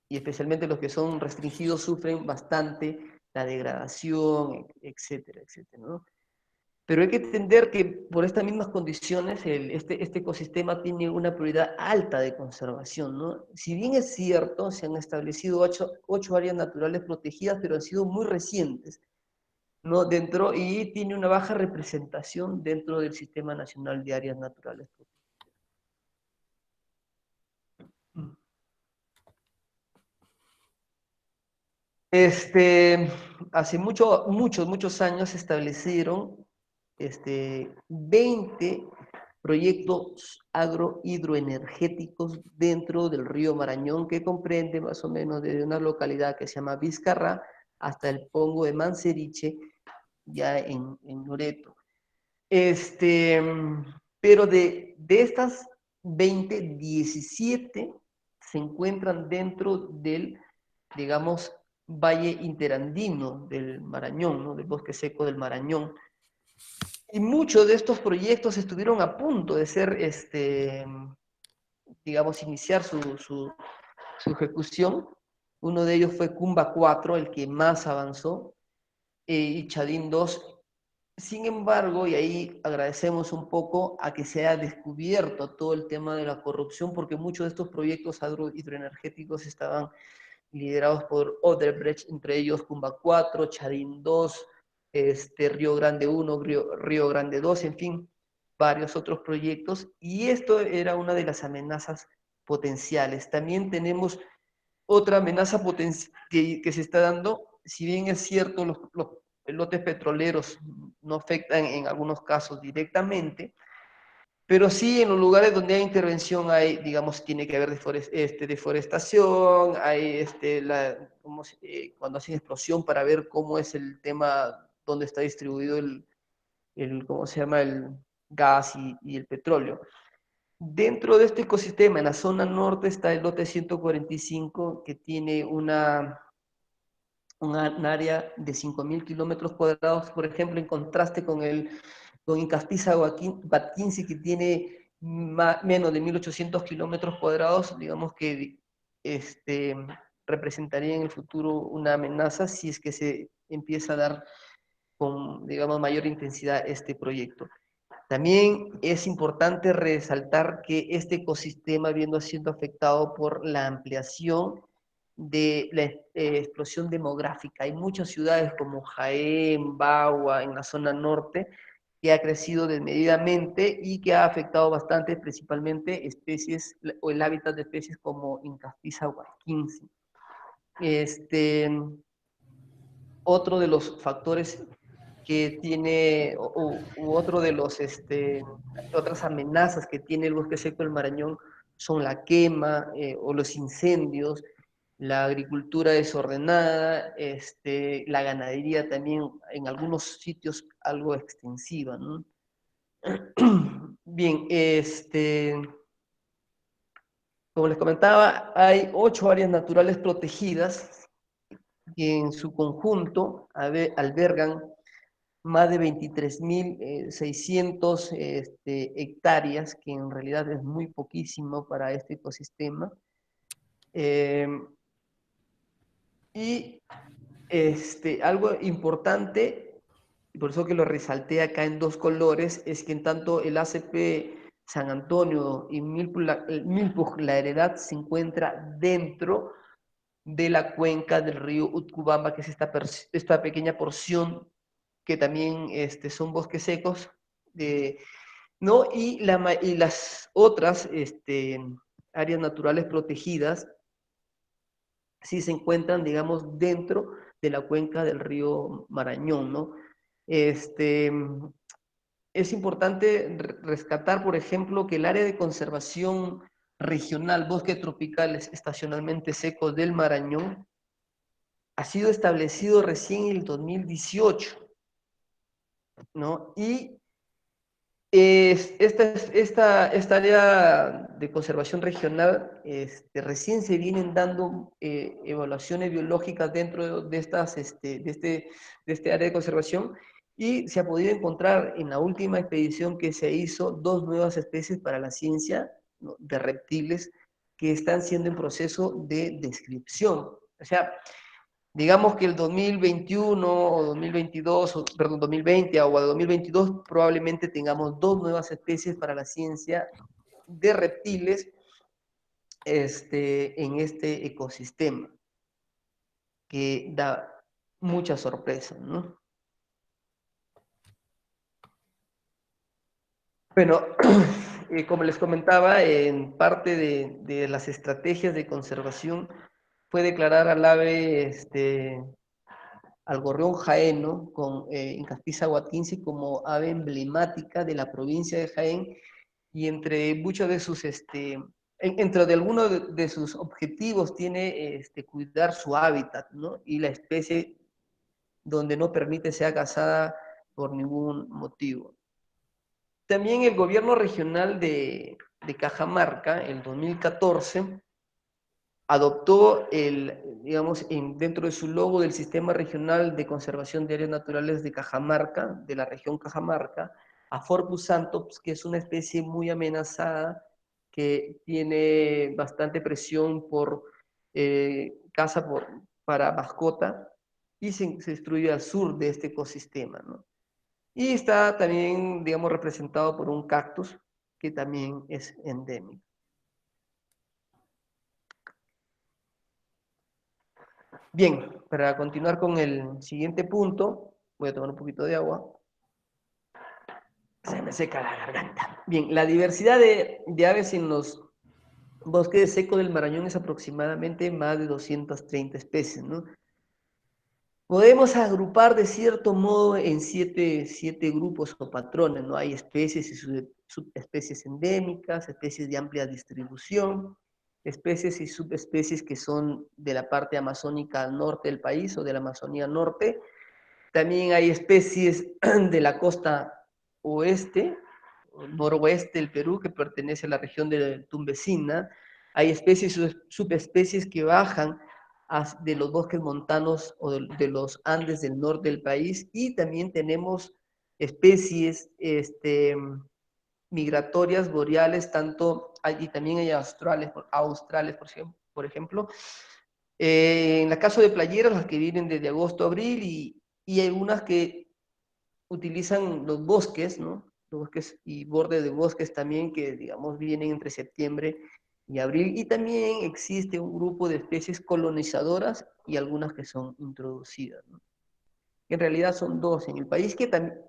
y especialmente los que son restringidos, sufren bastante la degradación, etcétera, etcétera, ¿no? Pero hay que entender que por estas mismas condiciones este ecosistema tiene una prioridad alta de conservación, ¿no? Si bien es cierto, se han establecido ocho áreas naturales protegidas, pero han sido muy recientes, ¿no? Y tiene una baja representación dentro del Sistema Nacional de Áreas Naturales Protegidas. Hace muchos años se establecieron 20 proyectos agrohidroenergéticos dentro del río Marañón, que comprende más o menos desde una localidad que se llama Vizcarra hasta el Pongo de Manseriche, ya en Loreto. Pero de estas 20, 17 se encuentran dentro del, digamos, valle interandino del Marañón, ¿no? Del bosque seco del Marañón. Y muchos de estos proyectos estuvieron a punto de ser, digamos, iniciar su ejecución. Uno de ellos fue Cumba 4, el que más avanzó, y Chadín 2. Sin embargo, y ahí agradecemos un poco a que se haya descubierto todo el tema de la corrupción, porque muchos de estos proyectos agrohidroenergéticos estaban liderados por Odebrecht, entre ellos Cumba 4, Chadín 2, Río Grande 1, Río Grande 2, en fin, varios otros proyectos, y esto era una de las amenazas potenciales. También tenemos otra amenaza que se está dando, si bien es cierto, los lotes petroleros no afectan en algunos casos directamente, pero sí en los lugares donde hay intervención hay, digamos, tiene que haber deforestación, hay cuando hacen explosión para ver cómo es el tema, dónde está distribuido ¿cómo se llama? El gas y el petróleo. Dentro de este ecosistema, en la zona norte, está el lote 145, que tiene un área de 5.000 kilómetros cuadrados, por ejemplo, en contraste con Incastiza-Batquinzi, que tiene menos de 1.800 kilómetros cuadrados, digamos que representaría en el futuro una amenaza si es que se empieza a dar con, digamos, mayor intensidad este proyecto. También es importante resaltar que este ecosistema viendo siendo afectado por la ampliación de la explosión demográfica. Hay muchas ciudades como Jaén, Bagua, en la zona norte, que ha crecido desmedidamente y que ha afectado bastante, principalmente especies o el hábitat de especies como Incastisa huasquensis. Otro de los factores que tiene, u otro de los, otras amenazas que tiene el bosque seco del Marañón son la quema o los incendios, la agricultura desordenada, la ganadería también en algunos sitios algo extensiva, ¿no? Bien, como les comentaba, hay 8 áreas naturales protegidas que en su conjunto albergan más de 23.600 hectáreas, que en realidad es muy poquísimo para este ecosistema. Y algo importante, y por eso que lo resalté acá en 2 colores, es que en tanto el ACP San Antonio y Milpug, la Heredad, se encuentra dentro de la cuenca del río Utcubamba, que es esta pequeña porción que también son bosques secos, ¿no? Y las otras áreas naturales protegidas sí se encuentran, digamos, dentro de la cuenca del río Marañón, ¿no? Es importante rescatar, por ejemplo, que el área de conservación regional, bosques tropicales estacionalmente secos del Marañón, ha sido establecido recién en el 2018, ¿no? Y esta área de conservación regional recién se vienen dando evaluaciones biológicas dentro de este área de conservación y se ha podido encontrar en la última expedición que se hizo 2 nuevas especies para la ciencia, ¿no?, de reptiles que están siendo en proceso de descripción. O sea, digamos que el 2021 o 2022, perdón, 2020 o 2022 probablemente tengamos 2 nuevas especies para la ciencia de reptiles en este ecosistema, que da mucha sorpresa, ¿no? Bueno, como les comentaba, en parte de las estrategias de conservación fue declarar al ave al gorrión jaeno con Incastisa huasquensis como ave emblemática de la provincia de Jaén, y entre muchos de sus, entre de algunos de sus objetivos tiene cuidar su hábitat, ¿no? Y la especie donde no permite sea cazada por ningún motivo. También el gobierno regional de Cajamarca, en 2014, adoptó digamos, dentro de su logo del Sistema Regional de Conservación de Áreas Naturales de Cajamarca, de la región Cajamarca, a Forbus santops, que es una especie muy amenazada, que tiene bastante presión por caza para mascota, y se distribuye al sur de este ecosistema, ¿no? Y está también, digamos, representado por un cactus, que también es endémico. Bien, para continuar con el siguiente punto, voy a tomar un poquito de agua. Se me seca la garganta. Bien, la diversidad de aves en los bosques secos del Marañón es aproximadamente más de 230 especies, ¿no? Podemos agrupar de cierto modo en siete grupos o patrones, ¿no? Hay especies y subespecies endémicas, especies de amplia distribución, especies y subespecies que son de la parte amazónica al norte del país o de la Amazonía norte. También hay especies de la costa oeste, noroeste del Perú, que pertenece a la región de Tumbesina. Hay especies y subespecies que bajan de los bosques montanos o de los Andes del norte del país, y también tenemos especies migratorias boreales, y también hay australes, por por ejemplo. En el caso de playeras, las que vienen desde agosto a abril, y algunas que utilizan los bosques, ¿no? Los bosques y bordes de bosques también, que digamos vienen entre septiembre y abril, y también existe un grupo de especies colonizadoras y algunas que son introducidas, ¿no? En realidad son dos en el país, que también,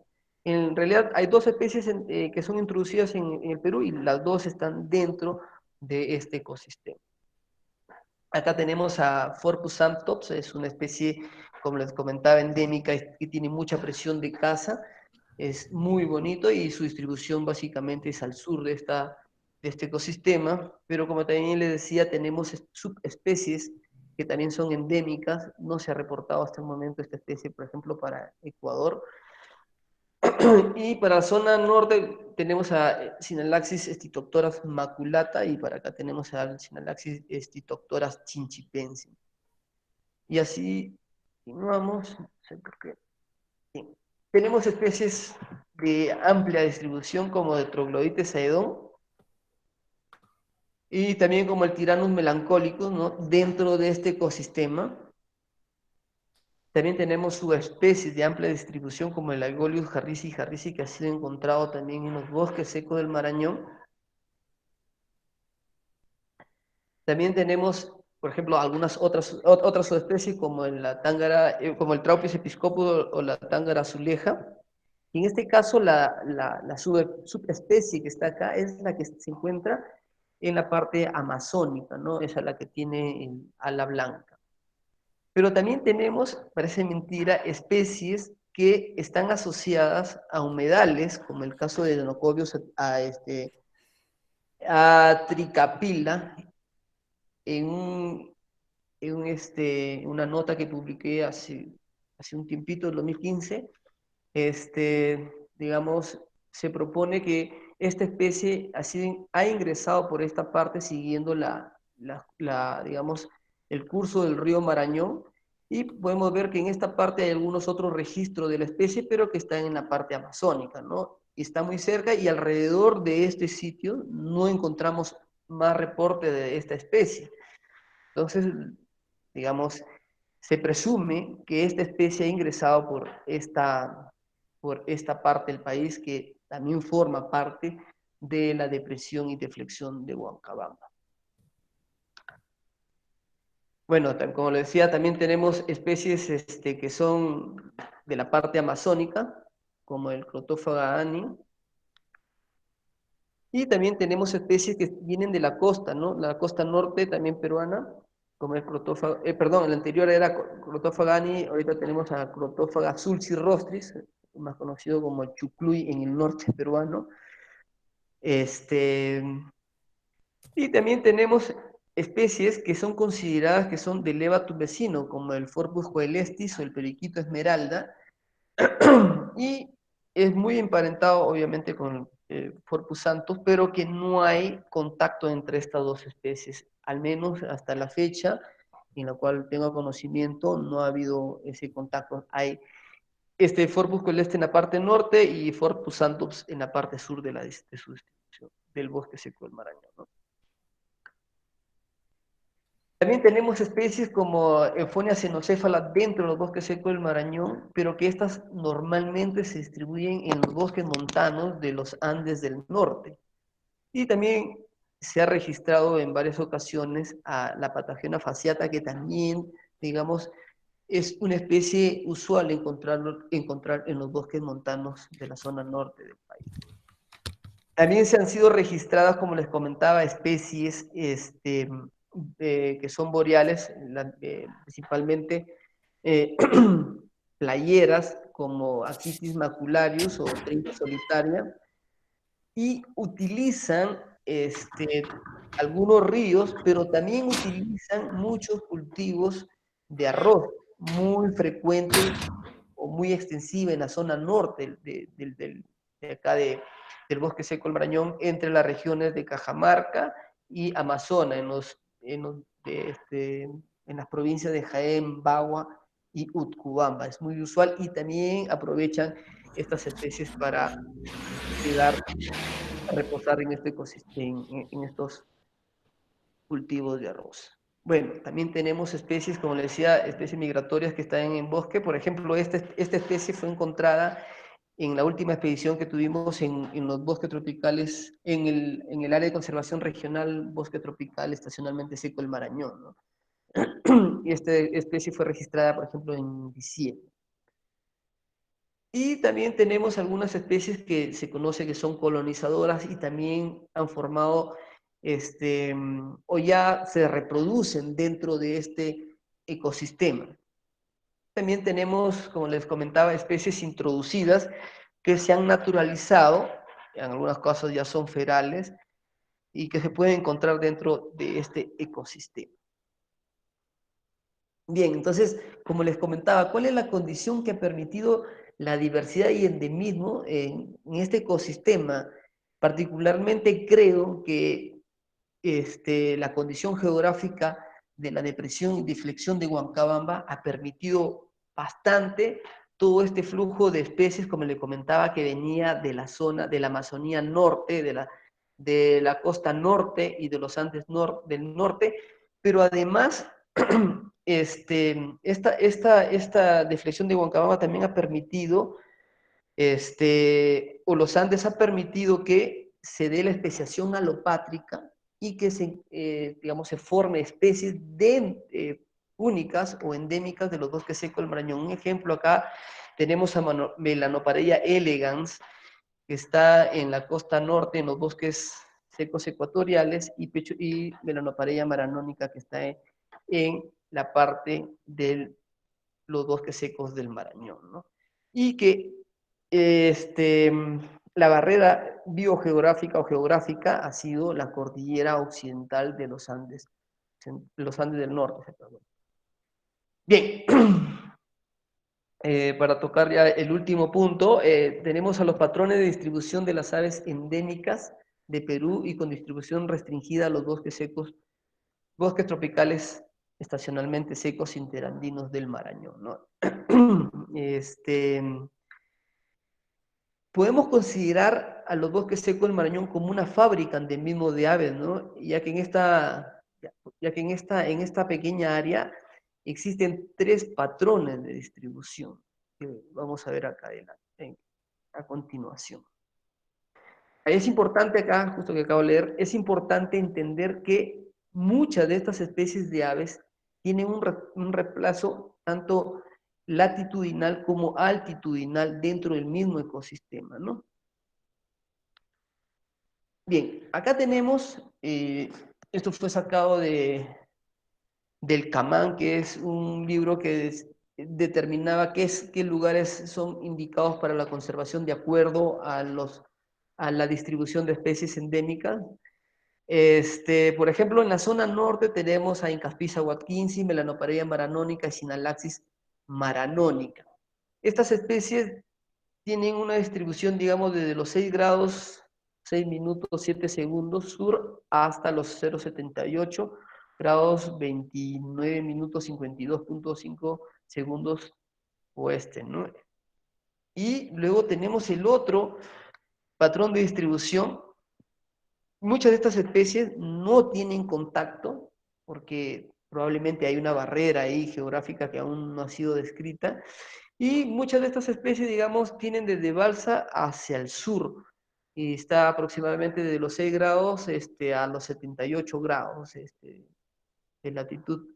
en realidad hay dos especies que son introducidas en el Perú, y las dos están dentro de este ecosistema. Acá tenemos a Forpus sanctops, es una especie, como les comentaba, endémica, que tiene mucha presión de caza, es muy bonito, y su distribución básicamente es al sur de este ecosistema, pero como también les decía, tenemos subespecies que también son endémicas. No se ha reportado hasta el momento esta especie, por ejemplo, para Ecuador. Y para la zona norte tenemos a Sinalaxis stitoctoras maculata, y para acá tenemos a Sinalaxis stitoctoras chinchipensis. Y así continuamos, no sé por qué. Bien. Tenemos especies de amplia distribución como de Troglodytes saedón, y también como el Tyrannus melancolicus, ¿no? Dentro de este ecosistema. También tenemos subespecies de amplia distribución como el Aegolius harrisi, que ha sido encontrado también en los bosques secos del Marañón. También tenemos, por ejemplo, algunas otras subespecies como la tángara, como el Traupis episcopus o la tángara azuleja. Y en este caso, la subespecie que está acá es la que se encuentra en la parte amazónica, ¿no? Esa es la que tiene el ala blanca. Pero también tenemos, parece mentira, especies que están asociadas a humedales, como el caso de Denocobius a Tricapilla, en una nota que publiqué hace un tiempito, en 2015, digamos, se propone que esta especie ha ingresado por esta parte siguiendo digamos, el curso del río Marañón, y podemos ver que en esta parte hay algunos otros registros de la especie, pero que están en la parte amazónica, ¿no? Y está muy cerca, y alrededor de este sitio no encontramos más reporte de esta especie. Entonces, digamos, se presume que esta especie ha ingresado por esta parte del país, que también forma parte de la depresión y deflexión de Huancabamba. Bueno, como les decía, también tenemos especies que son de la parte amazónica, como el Crotófaga ani, y también tenemos especies que vienen de la costa, ¿no? La costa norte también peruana, como el Crotófaga, perdón, el anterior era Crotófaga ani, ahorita tenemos a Crotófaga sulcirostris, más conocido como el chucluy en el norte peruano. Y también tenemos especies que son consideradas que son del Levatus vecino, como el Forpus coelestis o el periquito esmeralda, y es muy emparentado obviamente con Forpus santos, pero que no hay contacto entre estas dos especies, al menos hasta la fecha en la cual tengo conocimiento, no ha habido ese contacto. Hay Forpus coelestis en la parte norte y Forpus santos en la parte sur de su distribución, del bosque seco del Marañón, ¿no? También tenemos especies como Euphonia xenocéfala dentro de los bosques secos del Marañón, pero que estas normalmente se distribuyen en los bosques montanos de los Andes del norte. Y también se ha registrado en varias ocasiones a la Patagiona fasciata, que también, digamos, es una especie usual encontrar en los bosques montanos de la zona norte del país. También se han sido registradas, como les comentaba, especies que son boreales, principalmente playeras como Aquitis macularius o trinca solitaria, y utilizan algunos ríos, pero también utilizan muchos cultivos de arroz, muy frecuente o muy extensiva en la zona norte de acá del bosque seco del Marañón, entre las regiones de Cajamarca y Amazonas, en las provincias de Jaén, Bagua y Utcubamba. Es muy usual, y también aprovechan estas especies para quedar a reposar en este ecosistema, en estos cultivos de arroz. Bueno, también tenemos especies, como les decía, especies migratorias que están en bosque. Por ejemplo, esta especie fue encontrada en la última expedición que tuvimos en los bosques tropicales, en el área de conservación regional, bosque tropical estacionalmente seco el Marañón, ¿no? Y esta especie fue registrada, por ejemplo, en diciembre. Y también tenemos algunas especies que se conoce que son colonizadoras y también han formado, o ya se reproducen dentro de este ecosistema. También tenemos, como les comentaba, especies introducidas que se han naturalizado, en algunos casos ya son ferales, y que se pueden encontrar dentro de este ecosistema. Bien, entonces, como les comentaba, ¿cuál es la condición que ha permitido la diversidad y endemismo en este ecosistema? Particularmente creo que la condición geográfica de la depresión y diflexión de Huancabamba ha permitido bastante todo este flujo de especies, como le comentaba, que venía de la zona de la Amazonía norte, de la costa norte y de los Andes del norte, pero además esta deflexión de Huancabamba también ha permitido, o los Andes ha permitido que se dé la especiación alopátrica y que digamos, se forme especies únicas o endémicas de los bosques secos del Marañón. Un ejemplo acá tenemos a Melanoparella elegans, que está en la costa norte, en los bosques secos ecuatoriales, y Melanoparella maranónica, que está en la parte de los bosques secos del Marañón, ¿no? Y que la barrera biogeográfica o geográfica ha sido la cordillera occidental de los Andes del norte. Perdón. Bien, para tocar ya el último punto, tenemos a los patrones de distribución de las aves endémicas de Perú y con distribución restringida a los bosques secos, bosques tropicales estacionalmente secos interandinos del Marañón, ¿no? Podemos considerar a los bosques secos del Marañón como una fábrica endemismo de aves, ¿no? Ya que en esta pequeña área existen 3 patrones de distribución, que vamos a ver acá adelante, a continuación. Es importante acá, justo que acabo de leer, es importante entender que muchas de estas especies de aves tienen un reemplazo tanto latitudinal como altitudinal dentro del mismo ecosistema, ¿no? Bien, acá tenemos, esto fue sacado del Camán, que es un libro que determinaba qué lugares son indicados para la conservación de acuerdo a la distribución de especies endémicas. Por ejemplo, en la zona norte tenemos a Incaspisa watkinsi, Melanoparella maranónica y Sinalaxis maranónica. Estas especies tienen una distribución, digamos, desde los 6 grados, 6 minutos, 7 segundos sur hasta los 0,78 grados, 29 minutos, 52,5 segundos oeste, ¿no? Y luego tenemos el otro patrón de distribución. Muchas de estas especies no tienen contacto porque probablemente hay una barrera ahí geográfica que aún no ha sido descrita. Y muchas de estas especies, digamos, tienen desde Balsa hacia el sur. Y está aproximadamente de los 6 grados a los 78 grados de latitud.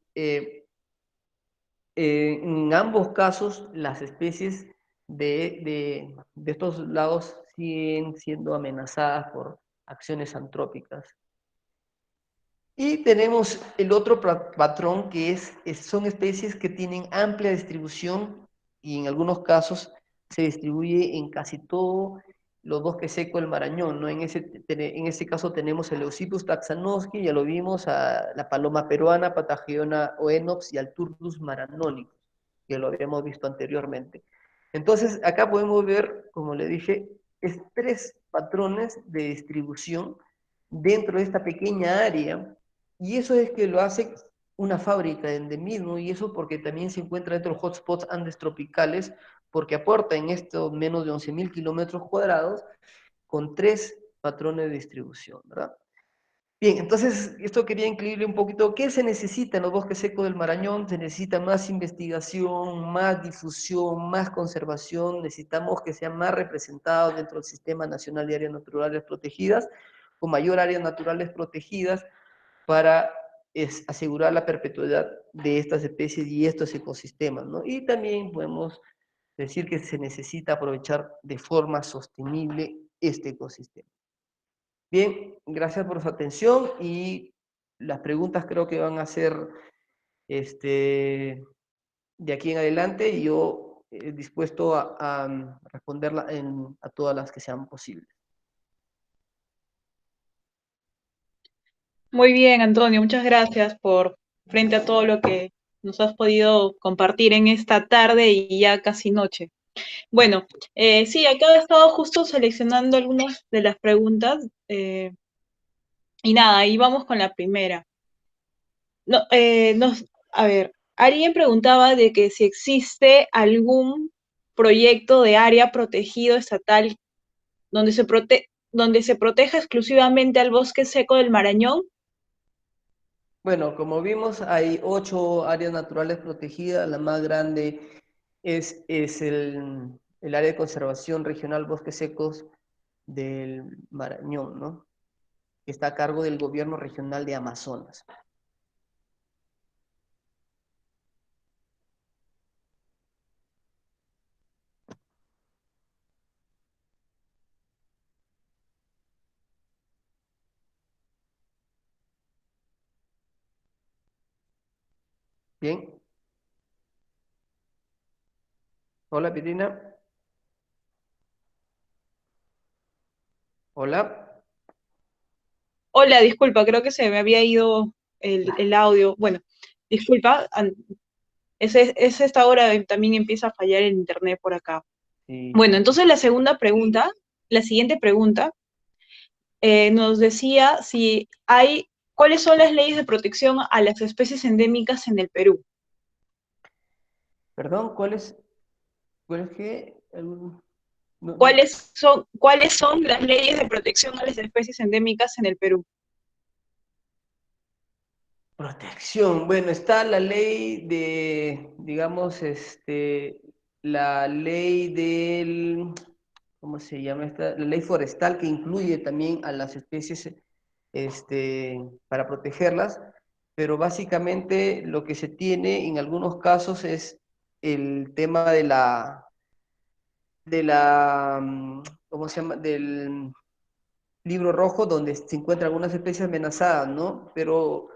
En ambos casos, las especies de estos lados siguen siendo amenazadas por acciones antrópicas. Y tenemos el otro patrón que son especies que tienen amplia distribución y en algunos casos se distribuye en casi todo los bosques secos del Marañón, ¿no? En ese caso tenemos el Leucippus taxanovsky, ya lo vimos, a la paloma peruana, Patagiona oenops y al Turdus maranónicos, que lo habíamos visto anteriormente. Entonces, acá podemos ver, como le dije, 3 patrones de distribución dentro de esta pequeña área, y eso es que lo hace una fábrica de endemismo, y eso porque también se encuentra dentro de los hotspots andes tropicales, porque aporta en estos menos de 11.000 kilómetros cuadrados con 3 patrones de distribución, ¿verdad? Bien, entonces esto quería incluirle un poquito, ¿qué se necesita en los bosques secos del Marañón? Se necesita más investigación, más difusión, más conservación, necesitamos que sean más representados dentro del Sistema Nacional de Áreas Naturales Protegidas, con mayor áreas naturales protegidas, para asegurar la perpetuidad de estas especies y estos ecosistemas, ¿no? Y también podemos decir que se necesita aprovechar de forma sostenible este ecosistema. Bien, gracias por su atención y las preguntas creo que van a ser de aquí en adelante y yo dispuesto a responderla a todas las que sean posibles. Muy bien, Antonio, muchas gracias por frente a todo lo que nos has podido compartir en esta tarde y ya casi noche. Bueno, sí, acá he estado justo seleccionando algunas de las preguntas y nada, ahí vamos con la primera. No, a ver, alguien preguntaba de que si existe algún proyecto de área protegido estatal donde se proteja exclusivamente al bosque seco del Marañón. Bueno, como vimos, hay 8 áreas naturales protegidas. La más grande es el área de conservación regional Bosques Secos del Marañón, ¿no? Que está a cargo del gobierno regional de Amazonas. Bien. Hola, Pitina. Hola. Hola, disculpa, creo que se me había ido el audio. Bueno, disculpa, es esta hora también empieza a fallar el internet por acá. Sí. Bueno, entonces la siguiente pregunta, nos decía si ¿cuáles son las leyes de protección a las especies endémicas en el Perú? Perdón, ¿cuál es qué? No, ¿Cuáles son las leyes de protección a las especies endémicas en el Perú? protección. Bueno, está la ley digamos, la ley ¿cómo se llama esta? La ley forestal que incluye también a las especies, para protegerlas, pero básicamente lo que se tiene en algunos casos es el tema ¿cómo se llama? Del libro rojo donde se encuentran algunas especies amenazadas, ¿no? Pero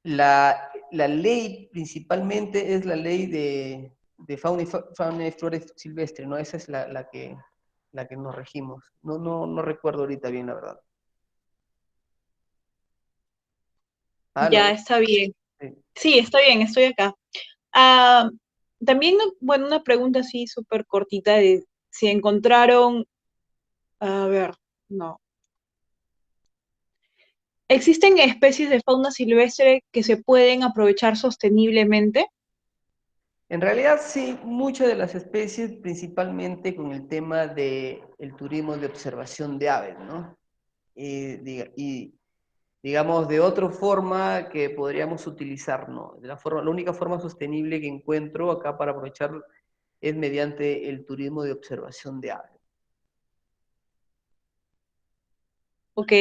la ley principalmente es la ley de fauna y flora silvestre, ¿no? Esa es la que nos regimos. No recuerdo ahorita bien, la verdad. Ya, ¿Aló? está bien. Sí. Sí, está bien, estoy acá. Ah, también, bueno, una pregunta así súper cortita de si encontraron, a ver, no. ¿Existen especies de fauna silvestre que se pueden aprovechar sosteniblemente? En realidad sí, muchas de las especies, principalmente con el tema del turismo de observación de aves, ¿no? Y digamos, de otra forma que podríamos utilizar, ¿no? La única forma sostenible que encuentro acá para aprovechar es mediante el turismo de observación de aves. Ok.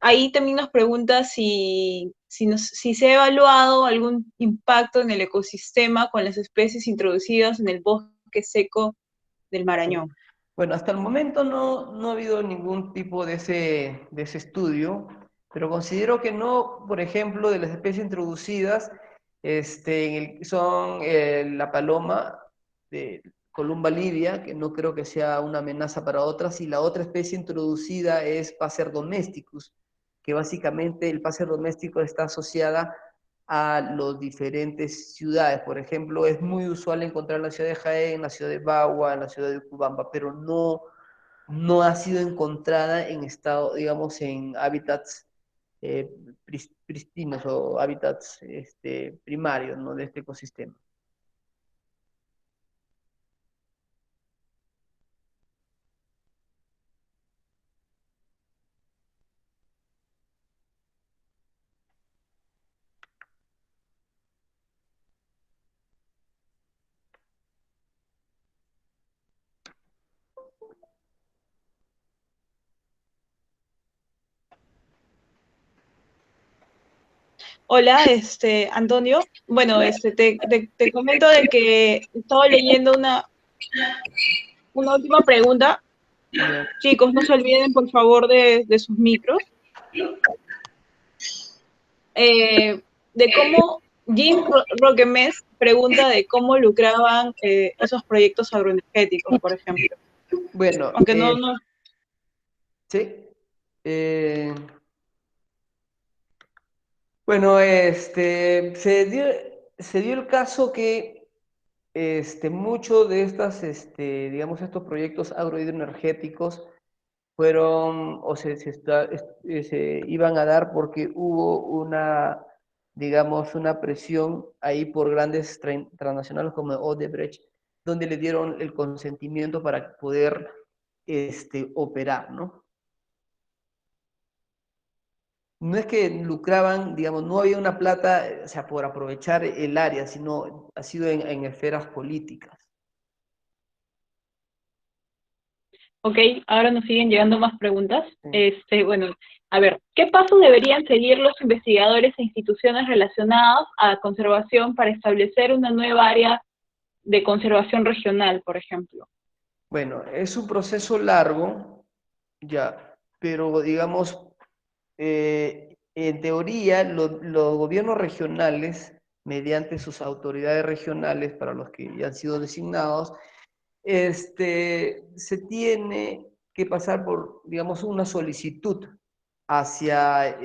Ahí también nos pregunta si se ha evaluado algún impacto en el ecosistema con las especies introducidas en el bosque seco del Marañón. Bueno, hasta el momento no ha habido ningún tipo de ese estudio, pero considero que no, por ejemplo, de las especies introducidas, son la paloma de Columba livia, que no creo que sea una amenaza para otras, y la otra especie introducida es Passer domesticus, que básicamente el Passer doméstico está asociada a las diferentes ciudades. Por ejemplo, es muy usual encontrar en la ciudad de Jaén, en la ciudad de Bagua, en la ciudad de Cubamba, pero no ha sido encontrada en estado, digamos, en hábitats eh, pristinos o hábitats primarios, ¿no? De este ecosistema. Hola, Antonio. Bueno, te comento de que estaba leyendo una última pregunta. Ya. Chicos, no se olviden, por favor, de sus micros. De cómo Jim Roquemes pregunta de cómo lucraban esos proyectos agroenergéticos, por ejemplo. Bueno, Aunque no. sí. Eh, bueno, se dio el caso que muchos de estas, digamos, estos proyectos agrohidroenergéticos fueron o se iban a dar porque hubo una, digamos, una presión ahí por grandes transnacionales como Odebrecht, donde le dieron el consentimiento para poder operar, ¿no? No es que lucraban, digamos, no había una plata, o sea, por aprovechar el área, sino ha sido en esferas políticas. Ok, ahora nos siguen llegando más preguntas. Sí. Bueno, a ver, ¿qué pasos deberían seguir los investigadores e instituciones relacionadas a la conservación para establecer una nueva área de conservación regional, por ejemplo? Bueno, es un proceso largo, ya, pero digamos, en teoría, los gobiernos regionales, mediante sus autoridades regionales, para los que ya han sido designados, se tiene que pasar por, digamos, una solicitud hacia,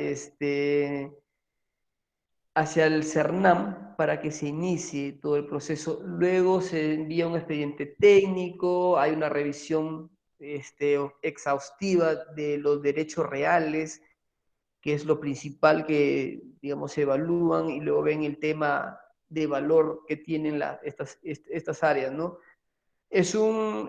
hacia el CERNAM para que se inicie todo el proceso. Luego se envía un expediente técnico, hay una revisión exhaustiva de los derechos reales, que es lo principal que, digamos, se evalúan, y luego ven el tema de valor que tienen estas áreas, ¿no? Es un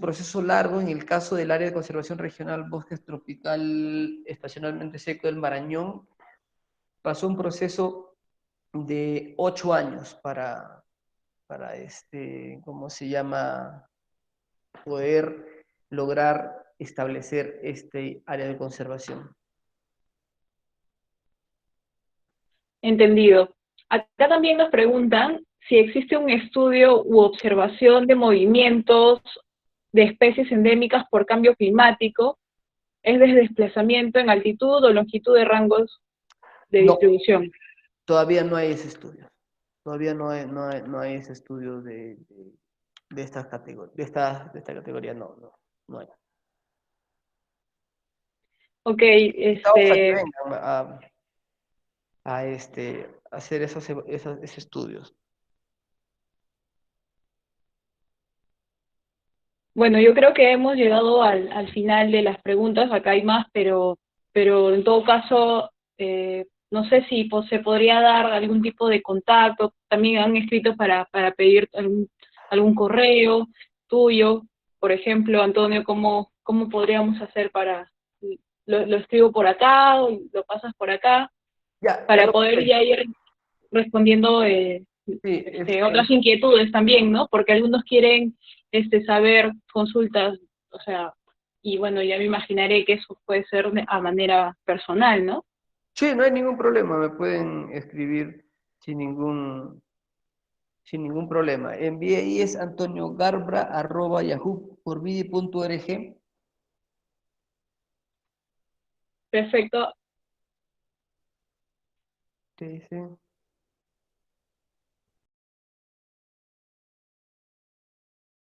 proceso largo. En el caso del área de conservación regional Bosques Tropical Estacionalmente Seco del Marañón, pasó un proceso de 8 años para ¿cómo se llama? Poder lograr establecer este área de conservación. Entendido. Acá también nos preguntan si existe un estudio u observación de movimientos de especies endémicas por cambio climático, es de desplazamiento en altitud o longitud de rangos de No, distribución. todavía no hay ese estudio. Todavía no hay ese estudio de esta categoría, de esta categoría, no hay. Ok, Estamos a que vengan a hacer esos estudios. bueno, yo creo que hemos llegado al final de las preguntas. Acá hay más, pero en todo caso, no sé si se podría dar algún tipo de contacto. También han escrito para pedir algún correo tuyo, por ejemplo, Antonio, ¿cómo podríamos hacer para, lo escribo por acá, o lo pasas por acá, Ya para lo poder comento. ya ir respondiendo Sí, otras inquietudes también, ¿no? Porque algunos quieren saber consultas, o sea, y bueno, ya me imaginaré que eso puede ser a manera personal, ¿no? sí, no hay ningún problema, me pueden escribir sin ningún problema. Envíe ahí es antoniogarbra@yahoo.org. Perfecto. Sí, sí.